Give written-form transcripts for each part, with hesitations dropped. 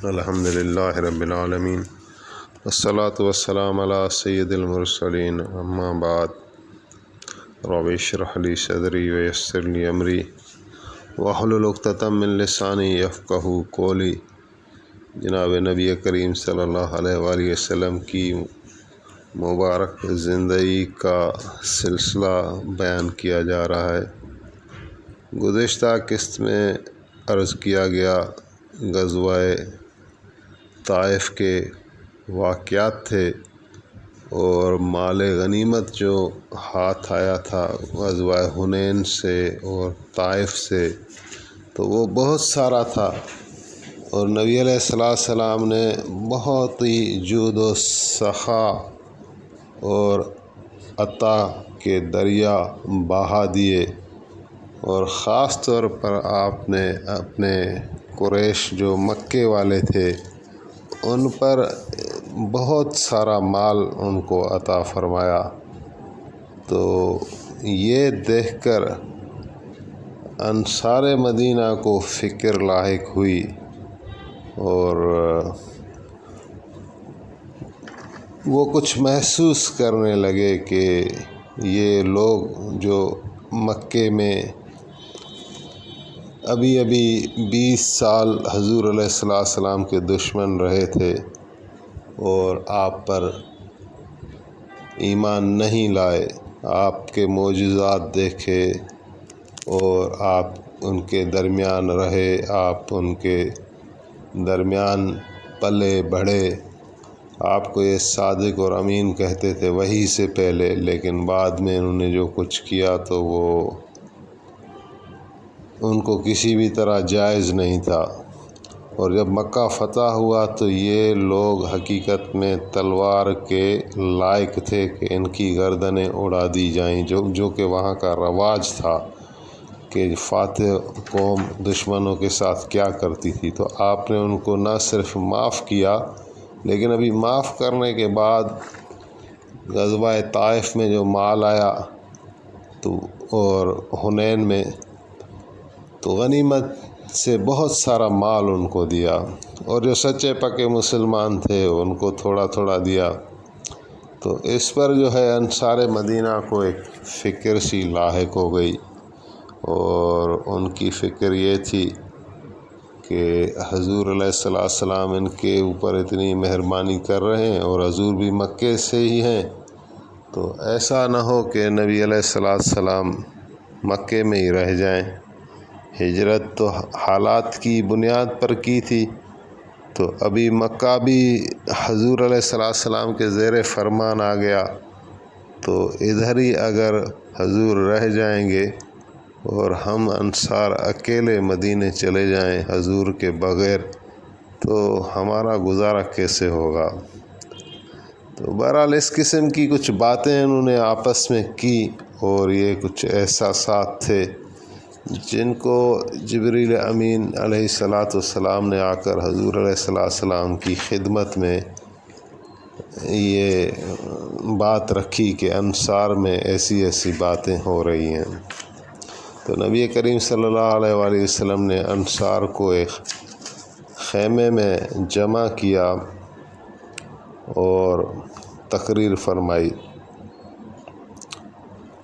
الحمد للہ رب العالمین والصلاة والسلام علی سید المرسلین اما بعد رب اشرح لی صدری ویسر لی امری واحلل عقدۃ من لسانی یفقہوا قولی۔ جناب نبی کریم صلی اللہ علیہ وآلہ وسلم کی مبارک زندگی کا سلسلہ بیان کیا جا رہا ہے۔ گزشتہ قسط میں عرض کیا گیا غزوہ طائف کے واقعات تھے اور مال غنیمت جو ہاتھ آیا تھا غزوہ حنین سے اور طائف سے، تو وہ بہت سارا تھا، اور نبی علیہ السلام نے بہت ہی جود و سخا اور عطا کے دریا بہا دیے، اور خاص طور پر آپ نے اپنے قریش جو مکے والے تھے ان پر بہت سارا مال ان کو عطا فرمایا۔ تو یہ دیکھ کر انصار مدینہ کو فکر لاحق ہوئی، اور وہ کچھ محسوس کرنے لگے کہ یہ لوگ جو مکے میں ابھی 20 سال حضور علیہ السلام کے دشمن رہے تھے اور آپ پر ایمان نہیں لائے، آپ کے معجزات دیکھے اور آپ ان کے درمیان رہے، آپ ان کے درمیان پلے بڑھے، آپ کو یہ صادق اور امین کہتے تھے وحی سے پہلے، لیکن بعد میں انہوں نے جو کچھ کیا تو وہ ان کو کسی بھی طرح جائز نہیں تھا۔ اور جب مکہ فتح ہوا تو یہ لوگ حقیقت میں تلوار کے لائق تھے کہ ان کی گردنیں اڑا دی جائیں، جو کہ وہاں کا رواج تھا کہ فاتح قوم دشمنوں کے ساتھ کیا کرتی تھی۔ تو آپ نے ان کو نہ صرف معاف کیا، لیکن ابھی معاف کرنے کے بعد غزوہ طائف میں جو مال آیا تو اور حنین میں، تو غنیمت سے بہت سارا مال ان کو دیا، اور جو سچے پکے مسلمان تھے ان کو تھوڑا تھوڑا دیا۔ تو اس پر جو ہے انصار مدینہ کو ایک فکر سی لاحق ہو گئی، اور ان کی فکر یہ تھی کہ حضور علیہ السلام ان کے اوپر اتنی مہربانی کر رہے ہیں اور حضور بھی مکے سے ہی ہیں، تو ایسا نہ ہو کہ نبی علیہ السلام مکے میں ہی رہ جائیں۔ ہجرت تو حالات کی بنیاد پر کی تھی، تو ابھی مکہ بھی حضور علیہ السلام کے زیر فرمان آ گیا، تو ادھر ہی اگر حضور رہ جائیں گے اور ہم انصار اکیلے مدینے چلے جائیں حضور کے بغیر، تو ہمارا گزارا کیسے ہوگا؟ تو بہرحال اس قسم کی کچھ باتیں انہوں نے آپس میں کی، اور یہ کچھ احساسات تھے جن کو جبریل امین علیہ السلام نے آ کر حضور علیہ السلام کی خدمت میں یہ بات رکھی کہ انصار میں ایسی ایسی باتیں ہو رہی ہیں۔ تو نبی کریم صلی اللہ علیہ وآلہ وسلم نے انصار کو ایک خیمے میں جمع کیا اور تقریر فرمائی۔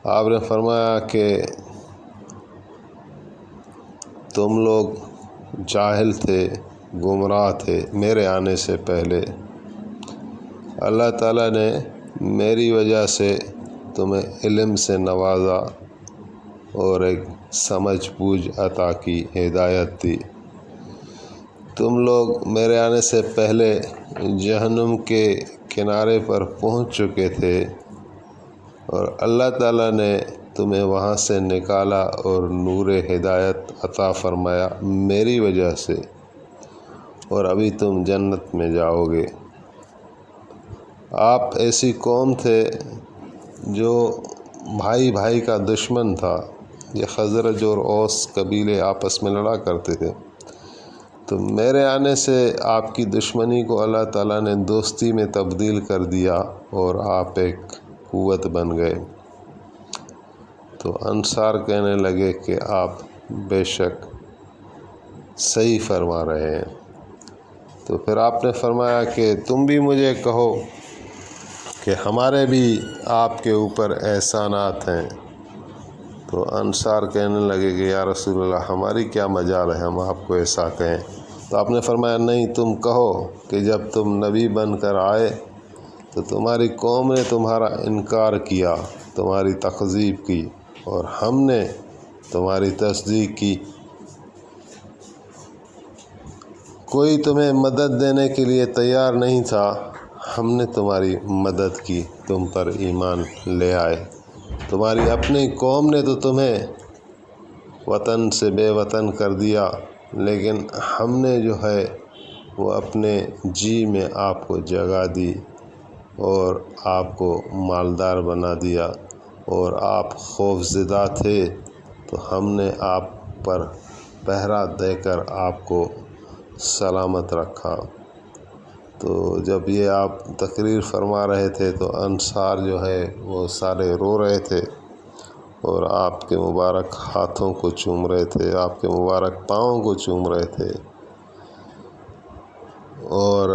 آپ نے فرمایا کہ تم لوگ جاہل تھے، گمراہ تھے میرے آنے سے پہلے، اللہ تعالیٰ نے میری وجہ سے تمہیں علم سے نوازا اور ایک سمجھ بوجھ عطا کی، ہدایت دی۔ تم لوگ میرے آنے سے پہلے جہنم کے کنارے پر پہنچ چکے تھے، اور اللہ تعالیٰ نے تمہیں وہاں سے نکالا اور نور ہدایت عطا فرمایا میری وجہ سے، اور ابھی تم جنت میں جاؤ گے۔ آپ ایسی قوم تھے جو بھائی بھائی کا دشمن تھا، یہ خزرج اور اوس قبیلے آپس میں لڑا کرتے تھے، تو میرے آنے سے آپ کی دشمنی کو اللہ تعالیٰ نے دوستی میں تبدیل کر دیا، اور آپ ایک قوت بن گئے۔ تو انصار کہنے لگے کہ آپ بے شک صحیح فرما رہے ہیں۔ تو پھر آپ نے فرمایا کہ تم بھی مجھے کہو کہ ہمارے بھی آپ کے اوپر احسانات ہیں۔ تو انصار کہنے لگے کہ یا رسول اللہ ہماری کیا مجال ہے، ہم آپ کو ایسا کہیں۔ تو آپ نے فرمایا نہیں، تم کہو کہ جب تم نبی بن کر آئے تو تمہاری قوم نے تمہارا انکار کیا، تمہاری تکذیب کی، اور ہم نے تمہاری تصدیق کی۔ کوئی تمہیں مدد دینے کے لیے تیار نہیں تھا، ہم نے تمہاری مدد کی، تم پر ایمان لے آئے۔ تمہاری اپنی قوم نے تو تمہیں وطن سے بے وطن کر دیا، لیکن ہم نے جو ہے وہ اپنے جی میں آپ کو جگہ دی اور آپ کو مالدار بنا دیا، اور آپ خوف زدہ تھے تو ہم نے آپ پر پہرا دے کر آپ کو سلامت رکھا۔ تو جب یہ آپ تقریر فرما رہے تھے تو انصار جو ہے وہ سارے رو رہے تھے اور آپ کے مبارک ہاتھوں کو چوم رہے تھے، آپ کے مبارک پاؤں کو چوم رہے تھے، اور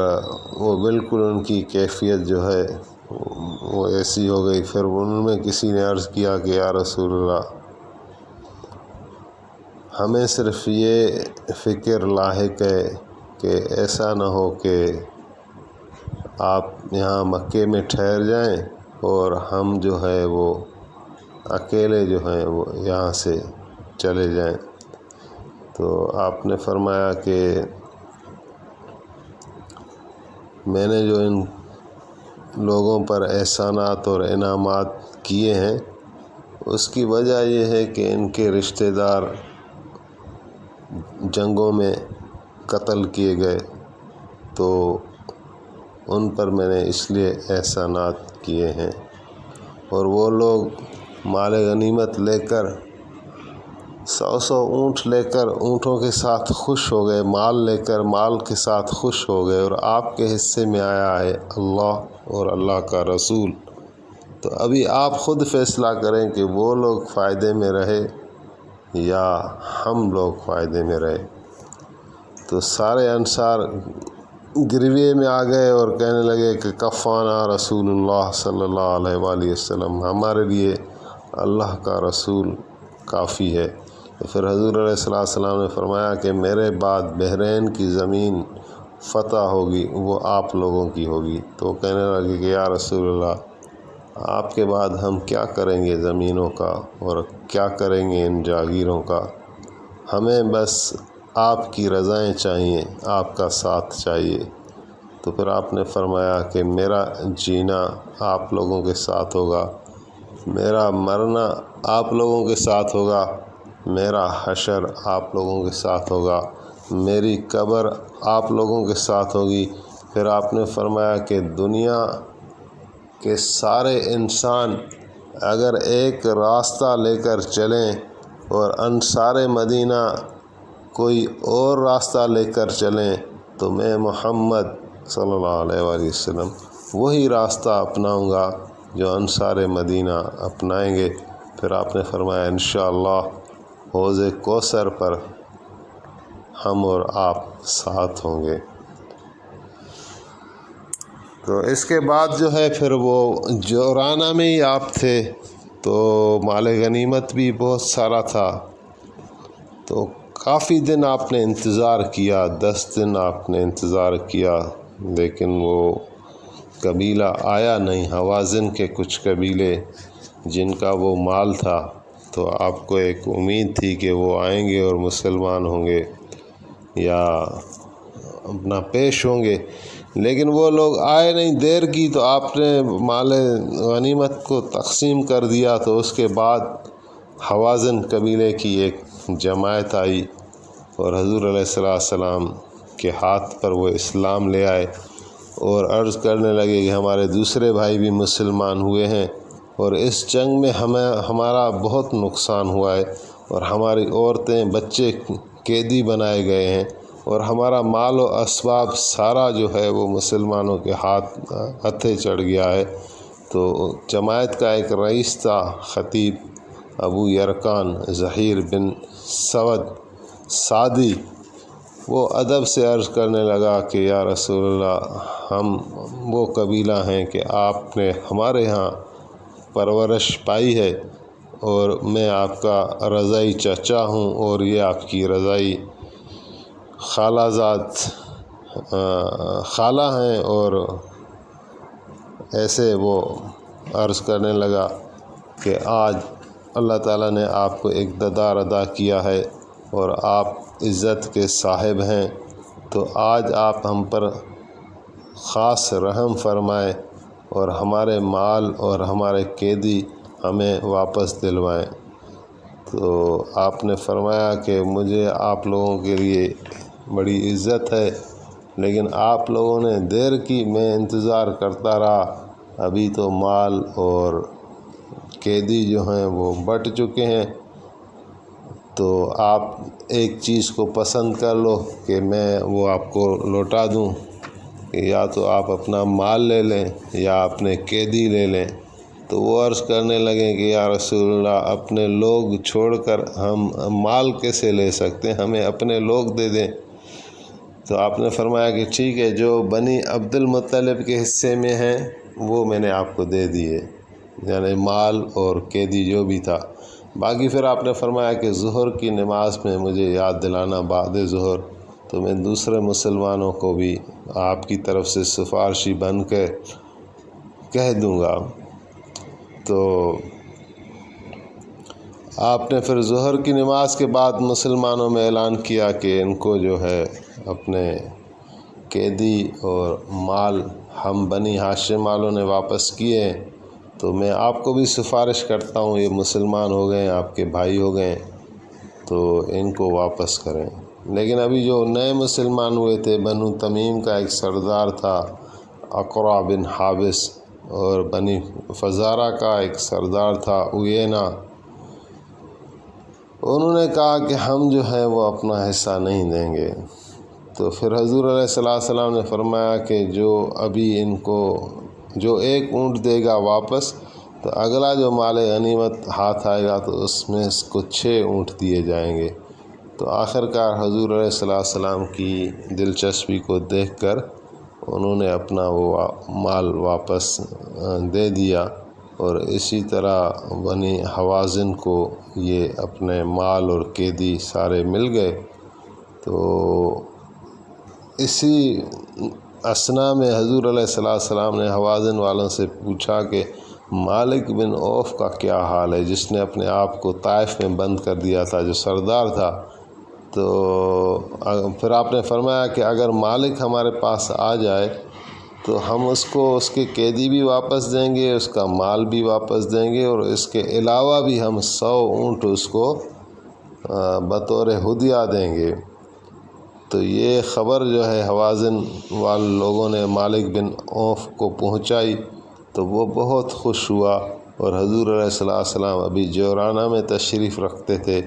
وہ بالکل ان کی کیفیت جو ہے وہ ایسی ہو گئی۔ پھر ان میں کسی نے عرض کیا کہ یا رسول اللہ ہمیں صرف یہ فکر لاحق ہے کہ ایسا نہ ہو کہ آپ یہاں مکے میں ٹھہر جائیں اور ہم جو ہے وہ اکیلے جو ہیں وہ یہاں سے چلے جائیں۔ تو آپ نے فرمایا کہ میں نے جو ان لوگوں پر احسانات اور انعامات کیے ہیں اس کی وجہ یہ ہے کہ ان کے رشتہ دار جنگوں میں قتل کیے گئے، تو ان پر میں نے اس لیے احسانات کیے ہیں۔ اور وہ لوگ مال غنیمت لے کر 100 اونٹ لے کر اونٹوں کے ساتھ خوش ہو گئے، مال لے کر مال کے ساتھ خوش ہو گئے، اور آپ کے حصے میں آیا ہے اللہ اور اللہ کا رسول۔ تو ابھی آپ خود فیصلہ کریں کہ وہ لوگ فائدے میں رہے یا ہم لوگ فائدے میں رہے۔ تو سارے انصار گرویے میں آ گئے اور کہنے لگے کہ کفانا رسول اللہ صلی اللہ علیہ وآلہ وسلم، ہمارے لیے اللہ کا رسول کافی ہے۔ تو پھر حضور علیہ السلام نے فرمایا کہ میرے بعد بحرین کی زمین فتح ہوگی وہ آپ لوگوں کی ہوگی۔ تو وہ کہنے لگے کہ یا رسول اللہ آپ کے بعد ہم کیا کریں گے زمینوں کا، اور کیا کریں گے ان جاگیروں کا، ہمیں بس آپ کی رضائیں چاہیے، آپ کا ساتھ چاہیے۔ تو پھر آپ نے فرمایا کہ میرا جینا آپ لوگوں کے ساتھ ہوگا، میرا مرنا آپ لوگوں کے ساتھ ہوگا، میرا حشر آپ لوگوں کے ساتھ ہوگا، میری قبر آپ لوگوں کے ساتھ ہوگی۔ پھر آپ نے فرمایا کہ دنیا کے سارے انسان اگر ایک راستہ لے کر چلیں اور انصار مدینہ کوئی اور راستہ لے کر چلیں تو میں محمد صلی اللہ علیہ وآلہ وسلم وہی راستہ اپناؤں گا جو انصار مدینہ اپنائیں گے۔ پھر آپ نے فرمایا انشاءاللہ حوض کوثر پر ہم اور آپ ساتھ ہوں گے۔ تو اس کے بعد جو ہے پھر وہ جورانہ میں ہی آپ تھے، تو مال غنیمت بھی بہت سارا تھا، تو کافی دن آپ نے انتظار کیا، 10 دن آپ نے انتظار کیا، لیکن وہ قبیلہ آیا نہیں۔ حوازن کے کچھ قبیلے جن کا وہ مال تھا، تو آپ کو ایک امید تھی کہ وہ آئیں گے اور مسلمان ہوں گے یا اپنا پیش ہوں گے، لیکن وہ لوگ آئے نہیں، دیر کی۔ تو آپ نے مال غنیمت کو تقسیم کر دیا، تو اس کے بعد حوازن قبیلے کی ایک جماعت آئی اور حضور علیہ السلام کے ہاتھ پر وہ اسلام لے آئے اور عرض کرنے لگے کہ ہمارے دوسرے بھائی بھی مسلمان ہوئے ہیں، اور اس جنگ میں ہمارا بہت نقصان ہوا ہے، اور ہماری عورتیں بچے قیدی بنائے گئے ہیں، اور ہمارا مال و اسباب سارا جو ہے وہ مسلمانوں کے ہتھے چڑھ گیا ہے۔ تو جماعت کا ایک رئیس تھا خطیب ابو یرکان ظہیر بن سعد سعدی، وہ ادب سے عرض کرنے لگا کہ یا رسول اللہ، ہم وہ قبیلہ ہیں کہ آپ نے ہمارے ہاں پرورش پائی ہے، اور میں آپ کا رضائی چچا ہوں، اور یہ آپ کی رضائی خالہ زاد خالہ ہیں۔ اور ایسے وہ عرض کرنے لگا کہ آج اللہ تعالیٰ نے آپ کو ایک دیدار عطا کیا ہے اور آپ عزت کے صاحب ہیں، تو آج آپ ہم پر خاص رحم فرمائیں اور ہمارے مال اور ہمارے قیدی ہمیں واپس دلوائیں۔ تو آپ نے فرمایا کہ مجھے آپ لوگوں کے لیے بڑی عزت ہے، لیکن آپ لوگوں نے دیر کی، میں انتظار کرتا رہا، ابھی تو مال اور قیدی جو ہیں وہ بٹ چکے ہیں، تو آپ ایک چیز کو پسند کر لو کہ میں وہ آپ کو لوٹا دوں، کہ یا تو آپ اپنا مال لے لیں یا اپنے قیدی لے لیں۔ تو وہ عرض کرنے لگے کہ یا رسول اللہ، اپنے لوگ چھوڑ کر ہم مال کیسے لے سکتے ہیں، ہمیں اپنے لوگ دے دیں۔ تو آپ نے فرمایا کہ ٹھیک ہے، جو بنی عبد المطلب کے حصے میں ہیں وہ میں نے آپ کو دے دیے، یعنی مال اور قیدی جو بھی تھا۔ باقی پھر آپ نے فرمایا کہ ظہر کی نماز میں مجھے یاد دلانا بعد ظہر، تو میں دوسرے مسلمانوں کو بھی آپ کی طرف سے سفارشی بن کے کہہ دوں گا۔ تو آپ نے پھر ظہر کی نماز کے بعد مسلمانوں میں اعلان کیا کہ ان کو جو ہے اپنے قیدی اور مال ہم بنی ہاشم والوں نے واپس کیے ہیں، تو میں آپ کو بھی سفارش کرتا ہوں، یہ مسلمان ہو گئے ہیں، آپ کے بھائی ہو گئے ہیں، تو ان کو واپس کریں۔ لیکن ابھی جو نئے مسلمان ہوئے تھے، بنو تمیم کا ایک سردار تھا اقرع بن حابس، اور بنی فزارہ کا ایک سردار تھا اوینا، انہوں نے کہا کہ ہم جو ہے وہ اپنا حصہ نہیں دیں گے۔ تو پھر حضور علیہ السلام نے فرمایا کہ جو ابھی ان کو جو ایک اونٹ دے گا واپس، تو اگلا جو مال غنیمت ہاتھ آئے گا تو اس میں اس کو 6 اونٹ دیے جائیں گے۔ تو آخرکار حضور علیہ السلام کی دلچسپی کو دیکھ کر انہوں نے اپنا وہ مال واپس دے دیا، اور اسی طرح بنی حوازن کو یہ اپنے مال اور قیدی سارے مل گئے۔ تو اسی اثنا میں حضور علیہ السلام نے حوازن والوں سے پوچھا کہ مالک بن عوف کا کیا حال ہے، جس نے اپنے آپ کو طائف میں بند کر دیا تھا، جو سردار تھا۔ تو پھر آپ نے فرمایا کہ اگر مالک ہمارے پاس آ جائے تو ہم اس کو اس کے قیدی بھی واپس دیں گے، اس کا مال بھی واپس دیں گے، اور اس کے علاوہ بھی ہم 100 اونٹ اس کو بطور ہدیہ دیں گے۔ تو یہ خبر جو ہے حوازن والے لوگوں نے مالک بن عوف کو پہنچائی، تو وہ بہت خوش ہوا، اور حضور علیہ السلام ابھی جورانہ میں تشریف رکھتے تھے،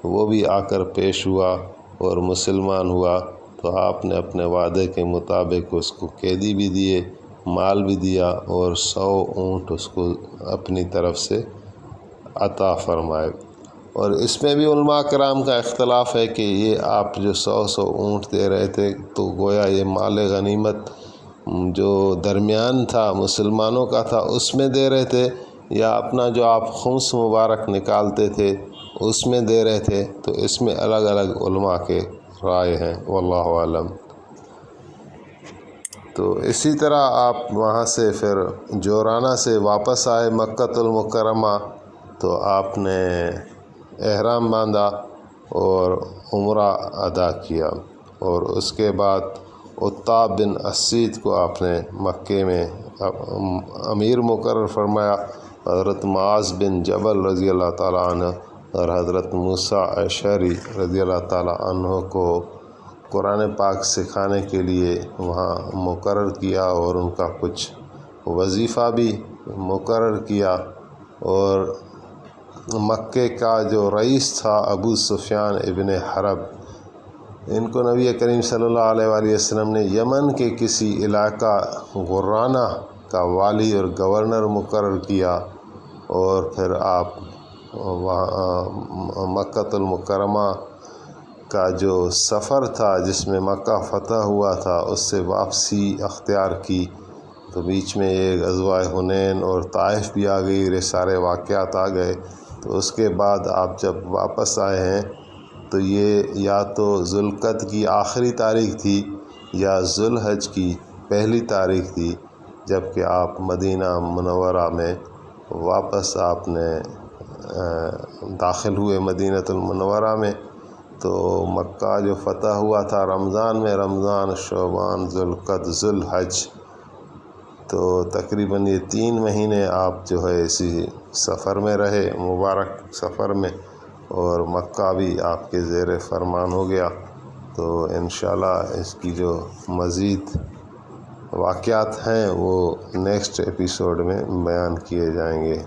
وہ بھی آ کر پیش ہوا اور مسلمان ہوا۔ تو آپ نے اپنے وعدے کے مطابق اس کو قیدی بھی دیے، مال بھی دیا، اور 100 اونٹ اس کو اپنی طرف سے عطا فرمائے۔ اور اس میں بھی علماء کرام کا اختلاف ہے کہ یہ آپ جو 100 اونٹ دے رہے تھے، تو گویا یہ مال غنیمت جو درمیان تھا مسلمانوں کا تھا اس میں دے رہے تھے، یا اپنا جو آپ خمس مبارک نکالتے تھے اس میں دے رہے تھے۔ تو اس میں الگ الگ علماء کے رائے ہیں، واللہ اعلم۔ تو اسی طرح آپ وہاں سے پھر جورانہ سے واپس آئے مکۃ المکرمہ، تو آپ نے احرام باندھا اور عمرہ ادا کیا، اور اس کے بعد عتاب بن اسید کو آپ نے مکے میں امیر مقرر فرمایا۔ حضرت معاذ بن جبل رضی اللہ تعالیٰ عنہ اور حضرت موسیٰ اشعری رضی اللہ تعالیٰ عنہ کو قرآن پاک سکھانے کے لیے وہاں مقرر کیا، اور ان کا کچھ وظیفہ بھی مقرر کیا۔ اور مکے کا جو رئیس تھا ابو سفیان ابن حرب، ان کو نبی کریم صلی اللہ علیہ وآلہ وسلم نے یمن کے کسی علاقہ غرانہ کا والی اور گورنر مقرر کیا، اور پھر آپ وہاں مکۃ المکرمہ کا جو سفر تھا جس میں مکہ فتح ہوا تھا اس سے واپسی اختیار کی، تو بیچ میں یہ غزوہ حنین اور طائف بھی آ گئی، یہ سارے واقعات آ گئے۔ تو اس کے بعد آپ جب واپس آئے ہیں تو یہ یا تو ذوالقعدہ کی آخری تاریخ تھی یا ذوالحج کی پہلی تاریخ تھی، جب کہ آپ مدینہ منورہ میں واپس آپ نے داخل ہوئے مدینۃ المنورہ میں۔ تو مکہ جو فتح ہوا تھا رمضان میں، رمضان، شعبان، ذوالقعدہ، ذوالحج، تو تقریباً یہ 3 مہینے آپ جو ہے اسی سفر میں رہے، مبارک سفر میں، اور مکہ بھی آپ کے زیر فرمان ہو گیا۔ تو انشاءاللہ اس کی جو مزید واقعات ہیں وہ نیکسٹ ایپیسوڈ میں بیان کیے جائیں گے۔